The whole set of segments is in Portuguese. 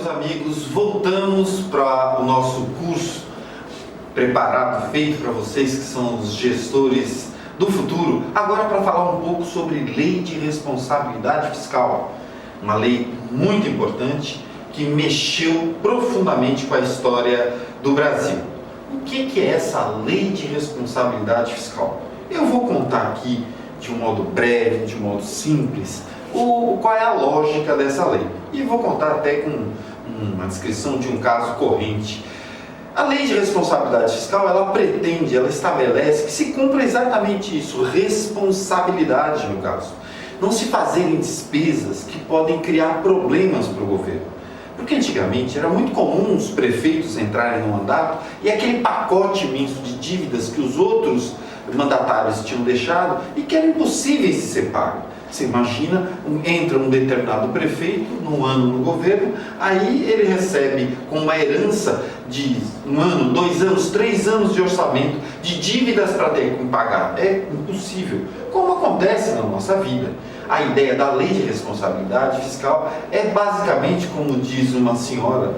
meus amigos, voltamos para o nosso curso preparado, feito para vocês que são os gestores do futuro, agora para falar um pouco sobre lei de responsabilidade fiscal, uma lei muito importante que mexeu profundamente com a história do Brasil. O que é essa lei de responsabilidade fiscal? Eu vou contar aqui de um modo breve, de um modo simples, qual é a lógica dessa lei. E vou contar até com uma descrição de um caso corrente. A lei de responsabilidade fiscal, ela estabelece que se cumpra exatamente isso, responsabilidade no caso. Não se fazerem despesas que podem criar problemas para o governo. Porque antigamente era muito comum os prefeitos entrarem no mandato e aquele pacote imenso de dívidas que os outros mandatários tinham deixado e que eram impossíveis de ser pago. Você imagina, entra um determinado prefeito num ano no governo, aí ele recebe com uma herança de 1 ano, 2 anos, 3 anos de orçamento, de dívidas para ter que pagar. É impossível, como acontece na nossa vida. A ideia da lei de responsabilidade fiscal é basicamente, como diz uma senhora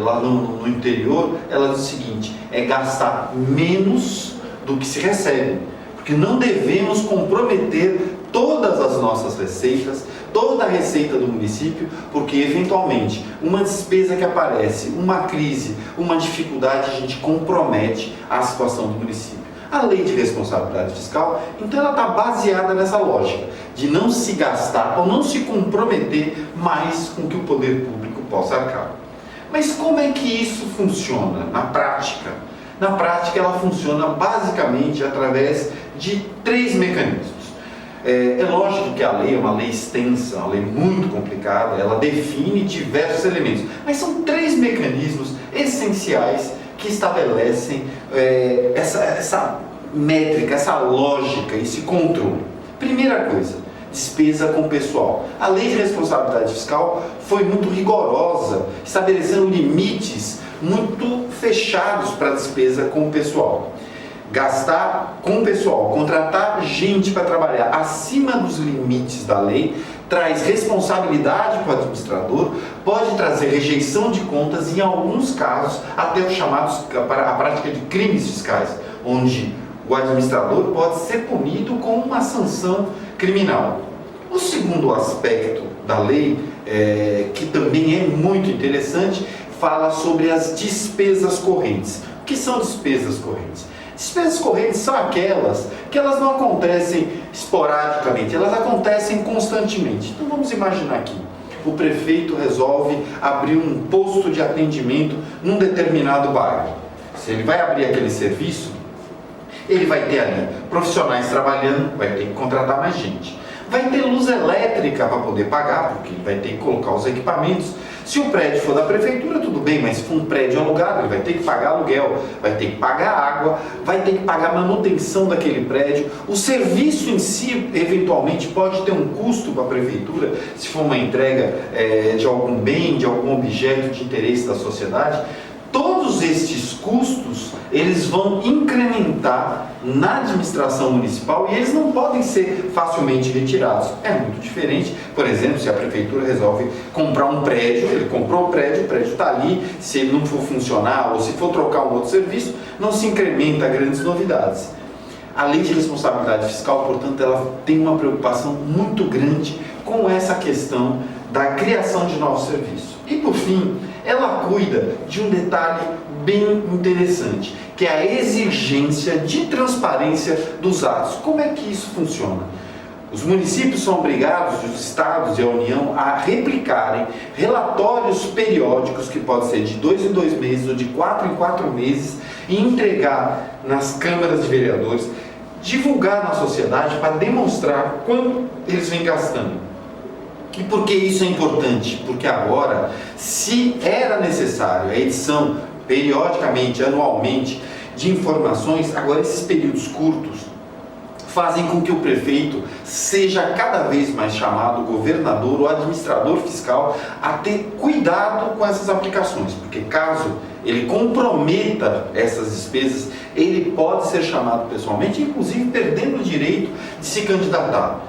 lá no interior, ela diz o seguinte: é gastar menos do que se recebe, porque não devemos comprometer todas as nossas receitas, toda a receita do município, porque eventualmente uma despesa que aparece, uma crise, uma dificuldade, a gente compromete a situação do município. A lei de responsabilidade fiscal, então, ela está baseada nessa lógica de não se gastar ou não se comprometer mais com que o poder público possa arcar. Mas como é que isso funciona na prática? Na prática, ela funciona basicamente através de 3 mecanismos. É lógico que a lei é uma lei extensa, uma lei muito complicada, ela define diversos elementos, mas são 3 mecanismos essenciais que estabelecem essa métrica, essa lógica, esse controle. Primeira coisa, despesa com pessoal. A lei de responsabilidade fiscal foi muito rigorosa, estabelecendo limites muito fechados para a despesa com o pessoal. Gastar com o pessoal, contratar gente para trabalhar acima dos limites da lei, traz responsabilidade para o administrador, pode trazer rejeição de contas e, em alguns casos, até os chamados a prática de crimes fiscais, onde o administrador pode ser punido com uma sanção criminal. O segundo aspecto da lei, que também é muito interessante, fala sobre as despesas correntes. O que são despesas correntes? Despesas correntes são aquelas que elas não acontecem esporadicamente, elas acontecem constantemente. Então vamos imaginar aqui, o prefeito resolve abrir um posto de atendimento num determinado bairro. Se ele vai abrir aquele serviço, ele vai ter ali profissionais trabalhando, vai ter que contratar mais gente. Vai ter luz elétrica para poder pagar, porque ele vai ter que colocar os equipamentos. Se o prédio for da prefeitura, tudo bem, mas se for um prédio alugado, ele vai ter que pagar aluguel, vai ter que pagar água, vai ter que pagar manutenção daquele prédio. O serviço em si, eventualmente, pode ter um custo para a prefeitura, se for uma entrega de algum bem, de algum objeto de interesse da sociedade. Todos estes custos, eles vão incrementar na administração municipal e eles não podem ser facilmente retirados. É muito diferente, por exemplo, se a prefeitura resolve comprar um prédio, ele comprou o prédio está ali, se ele não for funcionar ou se for trocar um outro serviço, não se incrementa grandes novidades. A lei de responsabilidade fiscal, portanto, ela tem uma preocupação muito grande com essa questão da criação de novos serviços. E, por fim, ela cuida de um detalhe bem interessante, que é a exigência de transparência dos atos. Como é que isso funciona? Os municípios são obrigados, os estados e a União, a replicarem relatórios periódicos, que podem ser de 2 em 2 meses ou de 4 em 4 meses, e entregar nas câmaras de vereadores, divulgar na sociedade para demonstrar quanto eles vêm gastando. E por que isso é importante? Porque agora, se era necessário a edição periodicamente, anualmente, de informações, agora esses períodos curtos fazem com que o prefeito seja cada vez mais chamado governador ou administrador fiscal a ter cuidado com essas aplicações, porque caso ele comprometa essas despesas, ele pode ser chamado pessoalmente, inclusive perdendo o direito de se candidatar.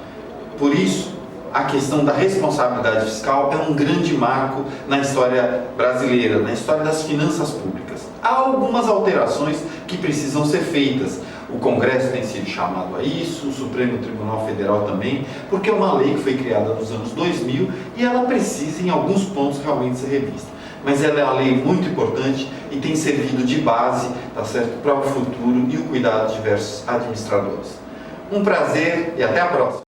Por isso, a questão da responsabilidade fiscal é um grande marco na história brasileira, na história das finanças públicas. Há algumas alterações que precisam ser feitas. O Congresso tem sido chamado a isso, o Supremo Tribunal Federal também, porque é uma lei que foi criada nos anos 2000 e ela precisa, em alguns pontos, realmente ser revista. Mas ela é uma lei muito importante e tem servido de base, tá certo, para o futuro e o cuidado de diversos administradores. Um prazer e até a próxima!